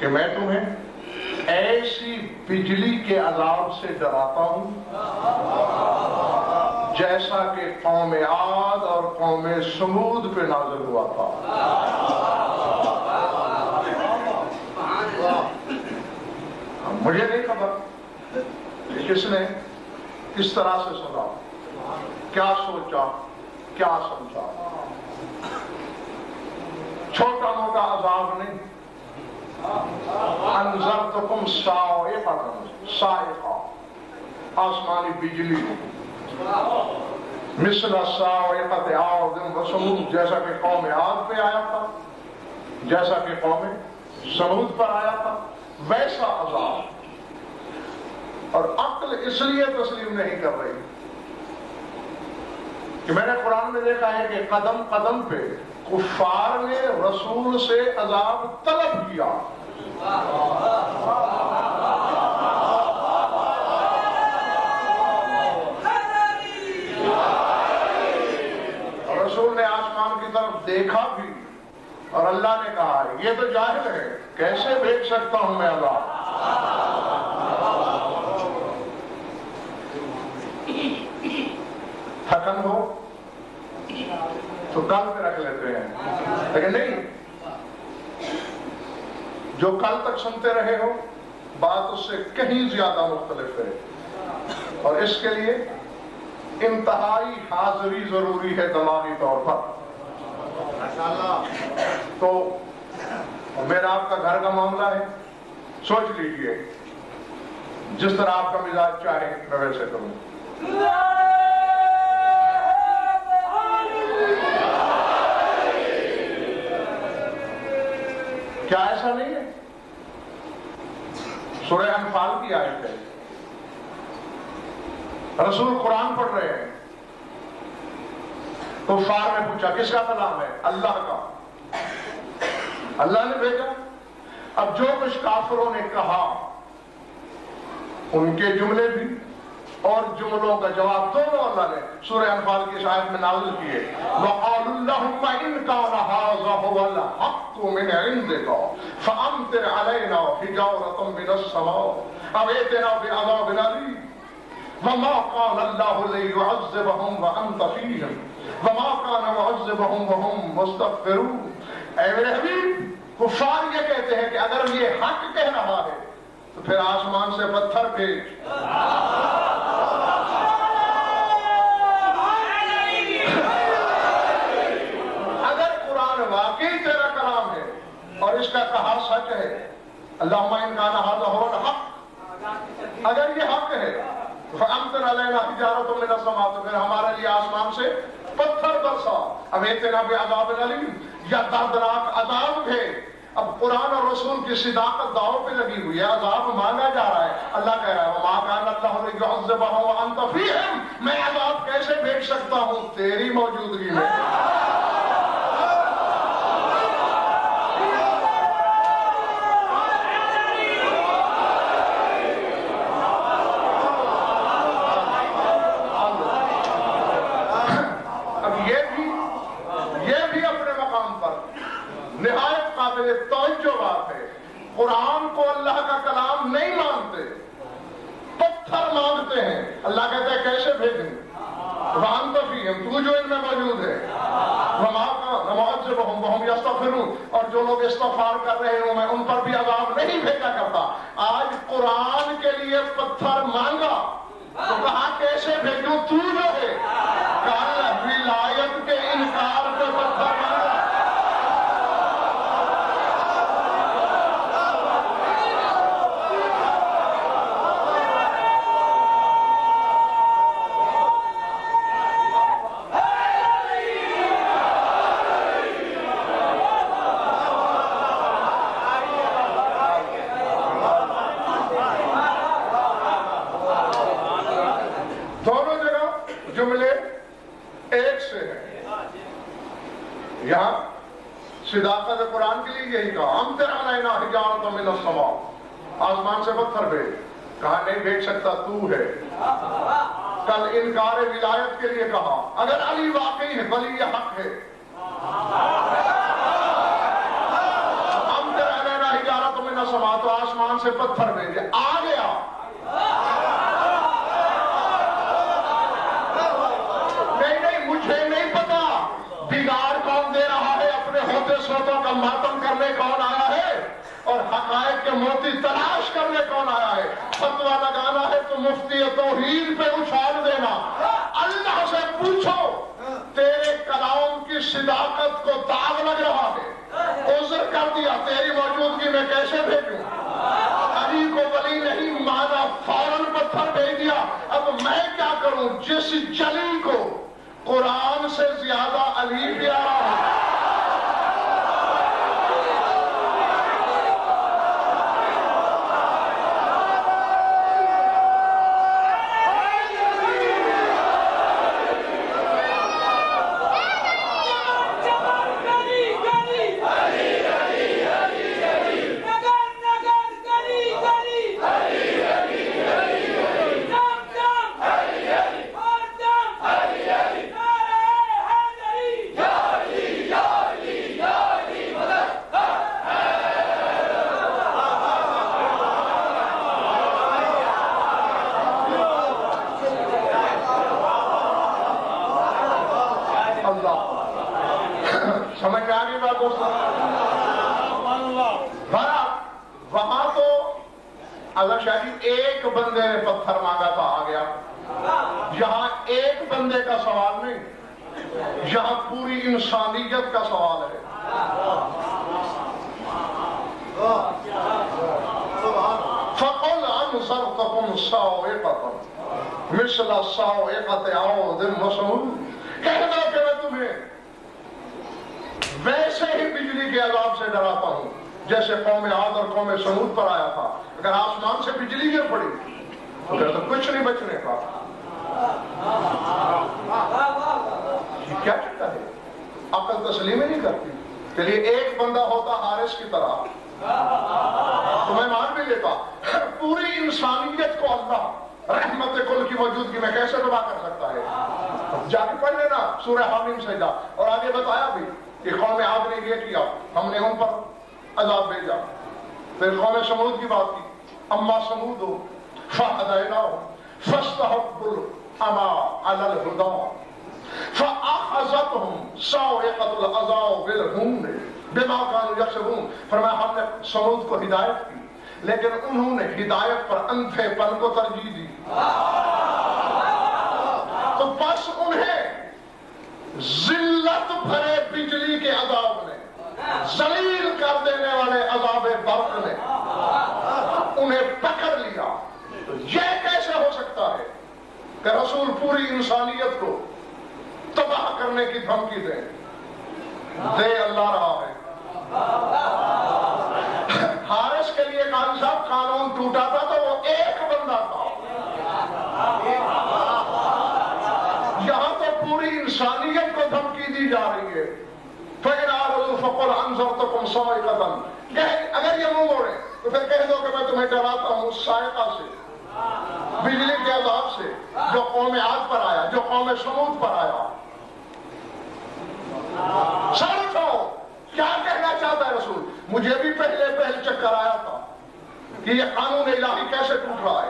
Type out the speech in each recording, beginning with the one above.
کہ میں تمہیں ایسی بجلی کے عذاب سے ڈراتا ہوں جیسا کہ قوم عاد اور قوم سمود پہ نازل ہوا تھا۔ مجھے نہیں خبر کہ کس نے کس طرح سے سنا، کیا سوچا، کیا سمجھا۔ چھوٹا موٹا عذاب نہیں، انذرتکم صاعقۃ، آسمانی بجلی مثل صاعقۃ عاد و ثمود، جیسا کہ قوم عاد پہ آیا تھا، جیسا کہ قوم سمود پر آیا تھا، ویسا عذاب۔ اور عقل اس لیے تسلیم نہیں کر رہی کہ میں نے قرآن میں دیکھا ہے کہ قدم قدم پہ کفار نے رسول سے عذاب طلب کیا۔ رسول نے آسمان کی طرف دیکھا بھی اور اللہ نے کہا یہ تو جاہل ہے، کیسے دیکھ سکتا ہوں میں عذاب۔ تھکن ہو تو کل پہ رکھ لیتے ہیں، لیکن نہیں، جو کل تک سنتے رہے ہو بات اس سے کہیں زیادہ مختلف ہے، اور اس کے لیے انتہائی حاضری ضروری ہے دماغی طور پر۔ تو میرا آپ کا گھر کا معاملہ ہے، سوچ لیجئے جس طرح آپ کا مزاج چاہے میں ویسے کروں۔ کیا ایسا نہیں ہے؟ سورہ انفال کی آیت ہے، رسول قرآن پڑھ رہے ہیں، کفار نے پوچھا کس کا کلام ہے؟ اللہ کا، اللہ نے بھیجا۔ اب جو کچھ کافروں نے کہا ان کے جملے بھی اور جملوں کا جواب دونوں اللہ نے سورہ انفال کی آیت میں نازل کیے۔ وَقَالُوا اللَّهُمَّ إِن كَانَ هَذَا هُوَ الْحَقُّ مِنْ عِنْدِكَ فَأَمْطِرْ عَلَيْنَا حِجَارَةً مِنَ السَّمَاءِ أَوْ ائْتِنَا بِعَذَابٍ أَلِيمٍ وَمَا كَانَ اللَّهُ لِيُعَذِّبَهُمْ وَأَنْتَ فِيهِمْ وَمَا كَانَ مُعَذِّبُهُمْ وَهُمْ مُسْتَغْفِرُونَ۔ اے میرے حبیب، کفار یہ کہتے ہیں کہ اگر یہ حق کہہ رہا ہے تو پھر آسمان سے پتھر بھیج۔ اگر قرآن واقعی تیرا کلام ہے اور اس کا کہا سچ ہے، اللہم ان کان ھذا ھو الحق، اگر یہ حق ہے فامطر علینا حجارۃ من السماء، تو پھر ہمارے لیے آسمان سے پتھر برسا، اب ائتنا بعذاب علیم، یا دردناک عذاب بھیج۔ اب قرآن اور رسول کی صداقت داؤ پہ لگی ہوئی ہے، عذاب مانگا جا رہا ہے، اللہ کہہ رہا ہے وما کان اللہ لیعذبہم وانت فیہم، میں عذاب کیسے بھیج سکتا ہوں تیری موجودگی میں۔ توجہ بات ہے، قرآن کو اللہ کا کلام نہیں مانتے، پتھر مانگتے ہیں۔ اللہ کہتا ہے کیسے بھیجیں؟ وَأَنْتَ فِيهِمْ، تو جو ان میں موجود ہے، وَمَا كَانَ مُعَذِّبُهُمْ وَهُمْ يَسْتَغْفِرُونَ، اور جو لوگ استغفار کر رہے ہوں میں ان پر بھی عذاب نہیں بھیجا کرتا۔ آج قرآن کے لیے پتھر مانگا تو کہا کیسے بھیجوں؟ تو جو ہے کل ولایت کے انکار پہ پتھر مانگا۔ یہاں صداقت قرآن کے لیے یہی کہا امطر علینا حجارۃ من السماء، آسمان سے پتھر بھیج، کہا نہیں بھیج سکتا تو ہے۔ کل انکار ولایت کے لیے کہا اگر علی واقعی ہے، ولی یہ حق ہے، امطر علینا حجارۃ من کا سما تو آسمان سے پتھر بھیجے، آ گیا۔ نہیں مجھے نہیں پتا بگاڑ کون دے رہا ہے، اپنے ہوتے سوتوں کا ماتم کرنے کون آیا ہے، اور حقائق کے موتی تلاش کرنے کون آیا ہے۔ فتویٰ لگانا ہے تو مفتی توحید پہ اچھال دینا۔ اللہ سے پوچھو تیرے کلام کی صداقت کو داغ لگ رہا ہے، عذر کر دیا، تیری موجودگی میں کیسے بھیجوں؟ علی کو ولی نہیں مانا، فوراً پتھر بھیج دیا۔ اب میں کیا کروں؟ جس جلی کو قرآن سے زیادہ علی پیارا ہے، سمجھ میں آ گئی بات دوستوں؟ وہاں تو اگر شاید ایک بندے نے پتھر مانگا تھا آ گیا، یہاں ایک بندے کا سوال نہیں، یہاں پوری انسانیت کا سوال ہے۔ فَقُلْ أَنذَرْتُكُمْ صَاعِقَةً مِثْلَ صَاعِقَةِ عَادٍ وَثَمُودَ، کہہ دو کہ میں تمہیں ویسے ہی بجلی کے عذاب سے ڈراتا ہوں جیسے قوم عاد اور قوم ثمود پر آیا تھا۔ اگر آسمان سے بجلی گر پڑی تو پھر تو کچھ نہیں بچنے کا۔ یہ کیا چکر ہے؟ عقل تسلیم ہی نہیں کرتی۔ چلیے ایک بندہ ہوتا حارث کی طرح تو میں مان بھی لیتا، پوری انسانیت کو اللہ رحمت کل کی موجودگی میں کیسے تباہ کر سکتا ہے؟ جا کے پڑھ لینا سورہ حامیم سجدہ، اور آگے بتایا بھی کہ قوم عاد نے یہ کیا، ہم نے ان پر عذاب بھیجا۔ پھر قوم ثمود کی بات کی، اما ثمود فہدیناہم فاستحبوا العمى علی الہدی فاخذتهم صاعقۃ العذاب بالہون بما كانوا یکسبون۔ فرمایا ہم نے ثمود کو ہدایت کی لیکن انہوں نے ہدایت پر اندھے پن کو ترجیح دی، تو بس انہیں ذلت بھرے بجلی کے عذاب نے، ذلیل کر دینے والے عذاب برق نے انہیں پکڑ لیا۔ یہ کیسے ہو سکتا ہے کہ رسول پوری انسانیت کو تباہ کرنے کی دھمکی دے اللہ رہا ہے؟ حارث کے لیے قاضی صاحب قانون ٹوٹا تھا تو وہ ایک بندہ تھا، یہاں تو پوری انسانیت کو دھمکی دی جا رہی ہے۔ فَقُلْ أَنذَرْتُكُمْ صَاعِقَةً، اگر یہ منہ موڑے تو پھر کہہ دو کہ میں تمہیں ڈراتا ہوں صاعقہ سے، بجلی کے عذاب سے، جو قوم عاد پر آیا، جو قوم ثمود پر آیا۔ سمجھو کیا کہنا چاہتا ہے رسول؟ مجھے بھی پہل چکر آیا تھا کہ یہ قانون الہی کیسے ٹوٹ رہا ہے،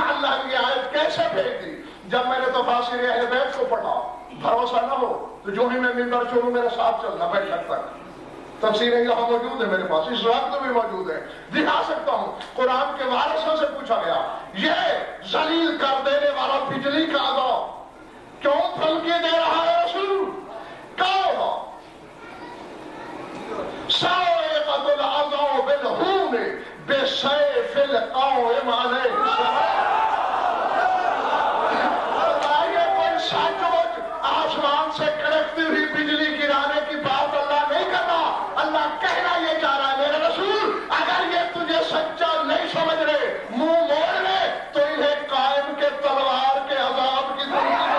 اللہ کی آیت کیسے بھیج دی۔ جب میں نے تفاسیر اہل بیت کو پڑھا، بھروسہ نہ ہو تو جو ہی میں منبر چھوڑوں میرے ساتھ چلنا بیٹھ تک۔ تفسیریں یہاں موجود ہے میرے پاس، اس وقت بھی موجود ہے، دکھا سکتا ہوں۔ قرآن کے وارثوں سے پوچھا گیا یہ ذلیل کر دینے والا بجلی کا عذاب کیوں دھمکی دے رہا ہے رسول؟ کہو صاعقۃ العذاب بالہون بسیف القائم علیہ السلام۔ سچ مچ آسمان سے کڑکتی ہوئی بجلی گرانے کی بات اللہ نہیں کرنا، اللہ کہنا یہ چاہ رہا ہے میرے رسول اگر یہ تجھے سچا نہیں سمجھ رہے، منہ موڑ لے تو انہیں قائم کے تلوار کے عذاب کی دھمکی دے۔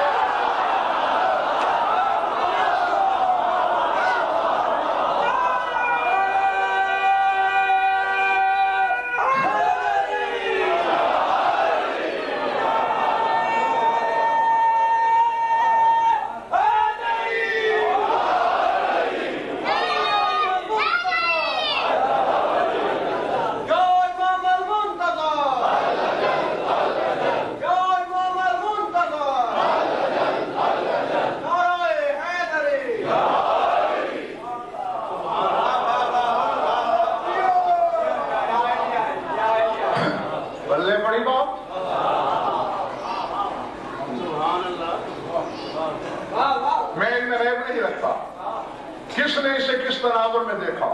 کس نے اسے کس تناظر میں دیکھا،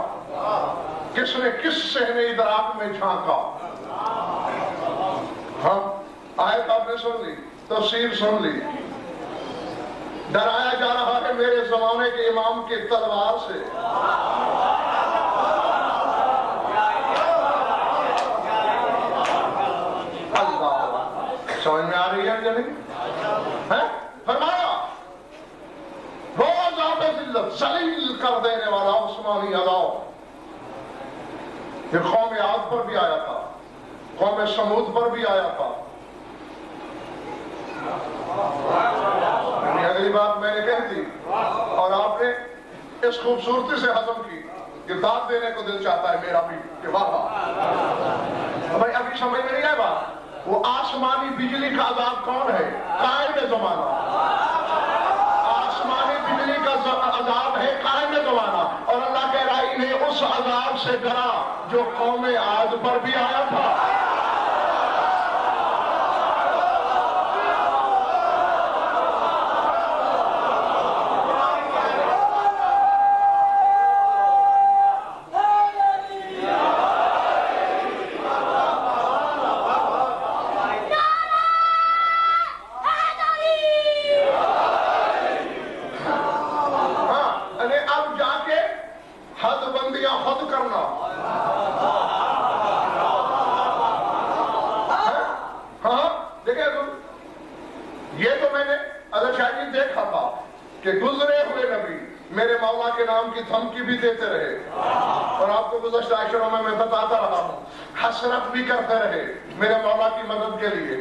کس نے کس صحنہ ادراک میں جھانکا؟ ہاں آیت آپ نے سن لی، تفسیر سن لی، ڈرایا جا رہا ہے میرے زمانے کے امام کی تلوار سے۔ اللہ، سمجھ میں آ رہی ہے یا نہیں؟ فرمایا روز آپ ذلت ذلیل کر دینے والا عثمانی عذاب۔ یہ قوم عاد پر بھی آیا تھا، قوم سمود پر بھی آیا تھا۔ اگلی بات میں نے کہہ دی اور آپ نے اس خوبصورتی سے ہضم کی کہ داد دینے کو دل چاہتا ہے میرا بھی کہ واہ واہ۔ بھائی ابھی سمجھ میں نہیں آئے بات، وہ آسمانی بجلی کا عذاب کون ہے؟ قائم زمانہ۔ آسمانی بجلی کا عذاب ہے قائم زمانہ، اور اللہ کہہ رہا ہے انہیں اس عذاب سے ڈرا جو قوم عاد پر بھی آیا تھا۔ کہ گزرے ہوئے نبی میرے مولا کے نام کی دھمکی بھی دیتے رہے، اور آپ کو گزشتہ عشروں میں بتاتا رہا ہوں، حسرت بھی کرتے رہے میرے مولا کی مدد کے لیے،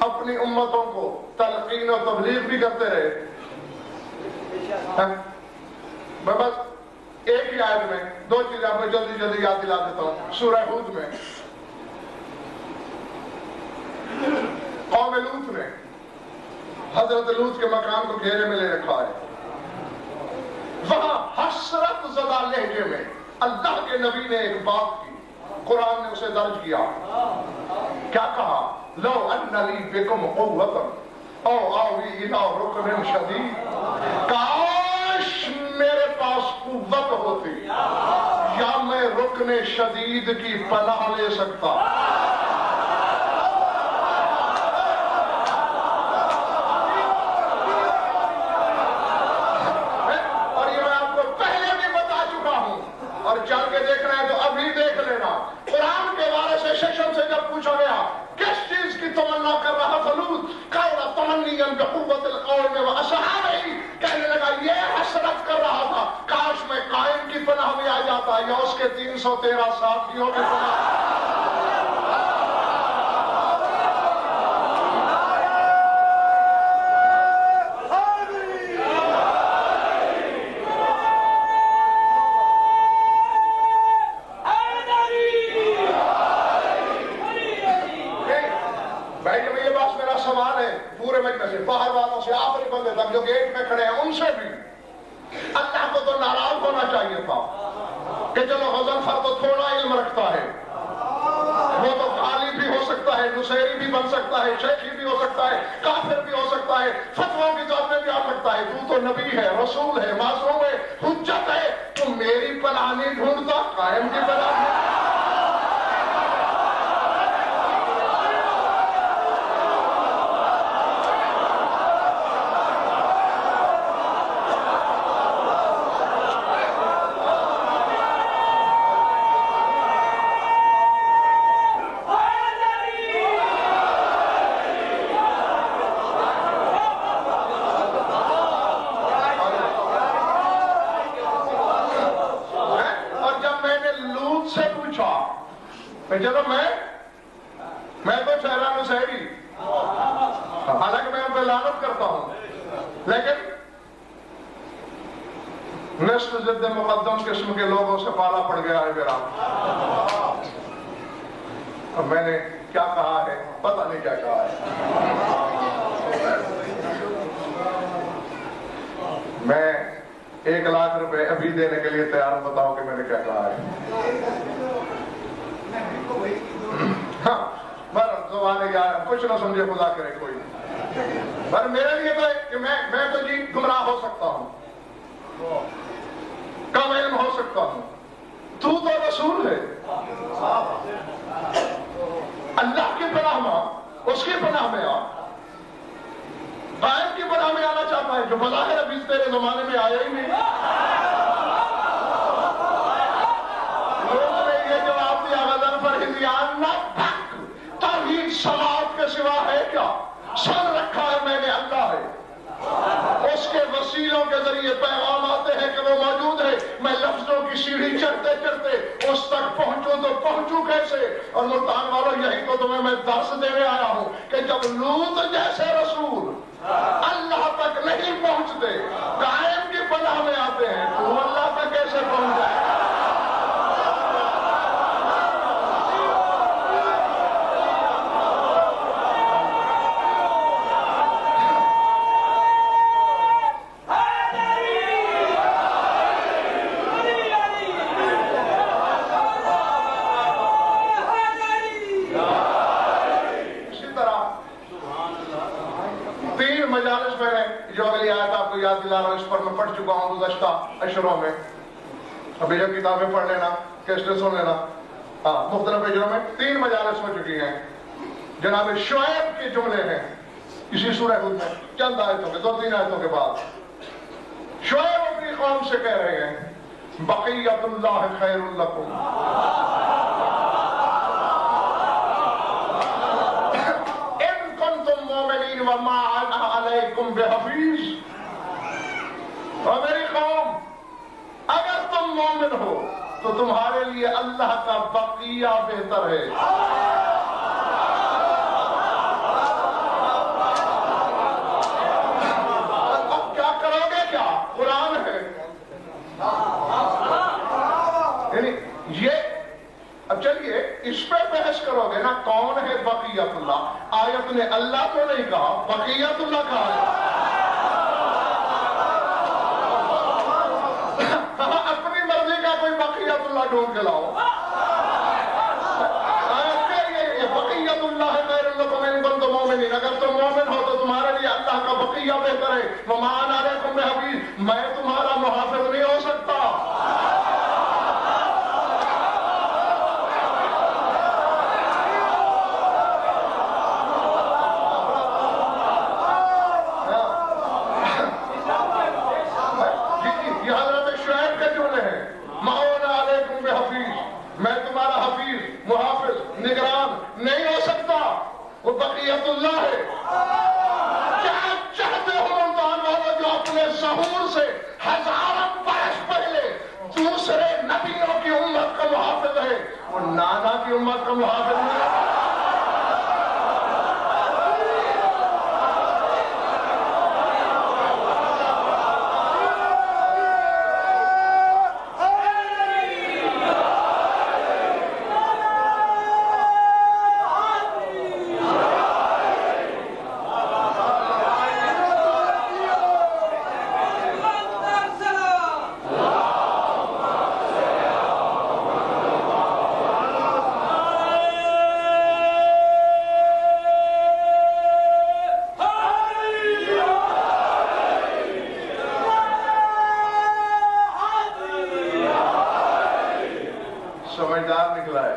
اپنی امتوں کو تلقین و تبلیغ بھی کرتے رہے۔ میں بس ایک ہی آیت میں دو چیزیں آپ کو جلدی جلدی یاد دلا دیتا ہوں۔ سورہ ہود میں قوم لوط نے حضرت لوط کے مکان کو گھیرے میں لے رکھا ہے، وہاں حسرت زدہ لہجے میں اللہ کے نبی نے ایک بات کی، قرآن نے اسے درج کیا، کیا کہا؟ لو ان لی بکم قوتا او آوی الی رکن شدید، کاش میرے پاس قوت ہوتی یا میں رکن شدید کی پناہ لے سکتا۔ اور چل کے دیکھنا ہے تو ابھی دیکھ لینا، قرآن کے بارے سے سیشن سے جب پوچھا گیا کس چیز کی تمنا کر رہا تھا لوط، قال تمنیا بقوت القوم واصحابہ، کہنے لگا یہ حسرت کر رہا تھا کاش میں قائم کی پناہ میں آ جاتا یا اس کے 313 ساتھیوں کی پناہ۔ باہر والوں سے آخری بندے تک جو گیٹ میں کھڑے ہیں ان سے بھی اللہ کو تو ناراض ہونا چاہیے تھا کہ چلو غضنفر تو تھوڑا علم رکھتا ہے، وہ تو عالم بھی ہو سکتا ہے، نصیری بھی بن سکتا ہے، شیخی بھی ہو سکتا ہے، کافر بھی ہو سکتا ہے، فتووں کی ذات میں بھی آ سکتا ہے، تو نبی ہے، رسول ہے، معصوم ہے، حجت ہے، تو میری پناہ نہیں ڈھونڈتا، قائم کی پناہ ڈھونڈتا۔ چلو میں تو چہرہ نصیری، حالانکہ میں ان پہ لعنت کرتا ہوں، لیکن نصف ضد مقدم قسم کے لوگوں سے پالا پڑ گیا ہے میرا۔ اب میں نے کیا کہا ہے پتہ نہیں کیا کہا ہے۔ میں 1 لاکھ روپے ابھی دینے کے لیے تیار، بتاؤ کہ میں نے کیا کہا ہے۔ ہاں زبان ہے یار، کچھ نہ سمجھے خدا کرے کوئی، پر میرے لیے تو کہ میں تو جی گمراہ ہو سکتا ہوں، کم علم ہو سکتا ہوں، تو رسول ہے، اللہ کی پناہ میں، اس کی پناہ میں آ، قائم کی پناہ میں آنا چاہتا ہے جو بظاہر ابھی تیرے زمانے میں آیا ہی نہیں۔ لوگوں نے یہ جواب دیا غزل پر ہندیان نہ تک توحید سماعت کے سوا ہے کیا؟ سن رکھا ہے میں نے اللہ ہے، اس کے وسیلوں کے ذریعے پیغام آتے ہیں کہ وہ موجود ہے، میں لفظوں کی سیڑھی چڑھتے چڑھتے اس تک پہنچوں تو پہنچوں کیسے؟ اور ملتان والوں یہی تو تمہیں میں درس دینے آیا ہوں کہ جب لوط جیسے رسول اللہ تک نہیں پہنچتے، قائم کی پناہ میں آتے ہیں، تو اللہ تک کیسے پہنچ جائے؟ یاد دلا رہا ہوں، اس پر میں پڑھ چکا ہوں گزشتہ اشروں میں، ابھی جب کتابیں پڑھ لینا، کیسٹیں سن لینا، مختلف اجروں میں 3 مجالس ہو چکی ہیں۔ جناب شعیب کے جملے ہیں اسی سورہ ہود میں، چند آیتوں کے 2-3 آیتوں کے بعد شعیب اپنی قوم سے کہہ رہے ہیں بقیت اللہ خیر لکم، ان کنتم مومنین وما انا علیکم بحفیظ، اور میری قوم اگر تم مومن ہو تو تمہارے لیے اللہ کا بقیہ بہتر ہے۔ اب کیا کرو گے؟ کیا قرآن ہے، یعنی یہ اب چلیے اس پہ بحث کرو گے نا، کون ہے بقیت اللہ؟ آیت نے اللہ تو نہیں کہا، بقیت اللہ کہا ہے۔ اپنی مرضی کا کوئی بقیت اللہ ڈھونڈ کے لاؤ، یہ بقیت اللہ خیر لکم ان کنتم مومنین، اگر تم مومن ہو تو تمہارے لیے اللہ کا بقیہ بہتر ہے۔ وما انا علیکم بحفیظ، میں تمہارا محافظ نہیں ہو سکتا۔ وہ بقیت اللہ ہے۔ کیا چاہتے ہو ملتان والوں جو اپنے ظہور سے 1000 برس پہلے دوسرے نبیوں کی امت کا محافظ ہے، وہ نانا کی امت کا محافظ نہیں ہے۔ سمجھدار نکلا ہے،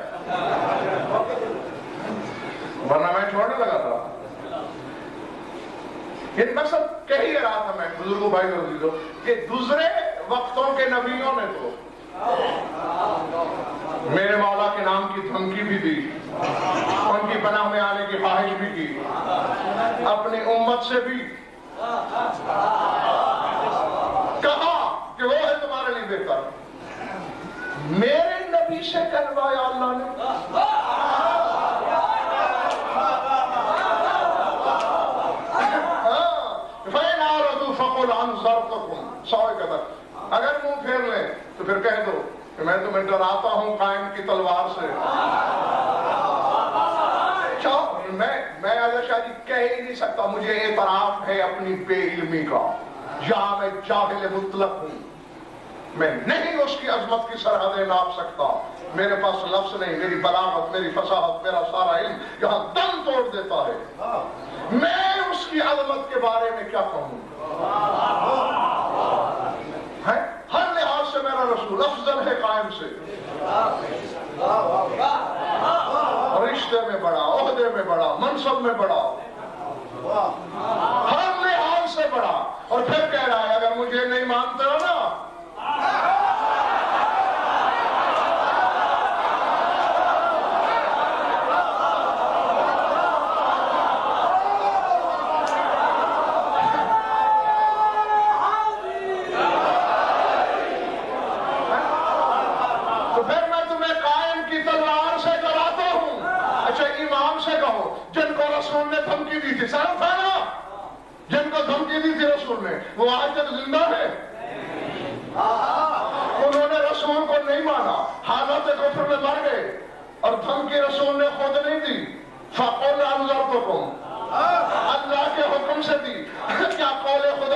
ورنہ میں چھوڑنے لگا تھا۔ یہ مقصد کہی رہا تھا میں بزرگوں بھائی اور عزیزوں کہ دوسرے وقتوں کے نبیوں نے تو میرے مولا کے نام کی دھمکی بھی دی، ان کی پناہ میں آنے کی خواہش بھی کی، اپنی امت سے بھی کہا کہ وہ ہے تمہارے لیے بہتر۔ میرے نبی سے کہلوایا اللہ نے، فَإِنْ أَعْرَضُوا فَقُلْ أَنذَرْتُكُمْ، سوائے قدر اگر منہ پھیر لیں تو پھر کہہ دو کہ میں تمہیں ڈراتا ہوں قائم کی تلوار سے۔ میں اگر شاید کہہ ہی نہیں سکتا، مجھے اعتراف ہے اپنی بے علمی کا، جہاں میں جاہل مطلق ہوں، میں نہیں اس کی عظمت کی سرحدیں ناپ سکتا، میرے پاس لفظ نہیں، میری بلاغت، میری فصاحت، میرا سارا علم یہاں دم توڑ دیتا ہے، میں اس کی عظمت کے بارے میں کیا کہوں؟ رشتے میں بڑا، عہدے میں بڑا، منصب میں بڑا، ہر لحاظ سے بڑا، اور پھر کہہ رہا ہے اگر مجھے نہیں مانتے ہو نا تو پھر میں تمہیں قائم کی تلوار سے ڈراتا ہوں۔ اچھا امام سے کہو جن کو رسول نے دھمکی دی تھی، سارا تھا نا جن کو دھمکی دی تھی رسول نے، وہ آج تک زندہ ہے؟ انہوں نے رسول کو نہیں مانا، حالت کفر میں مر گئے، اور دھمکی رسول نے خود نہیں دی۔ فَقُلْ أَنذَرْتُكُمْ، اللہ کے حکم سے دی۔ کیا قول خدا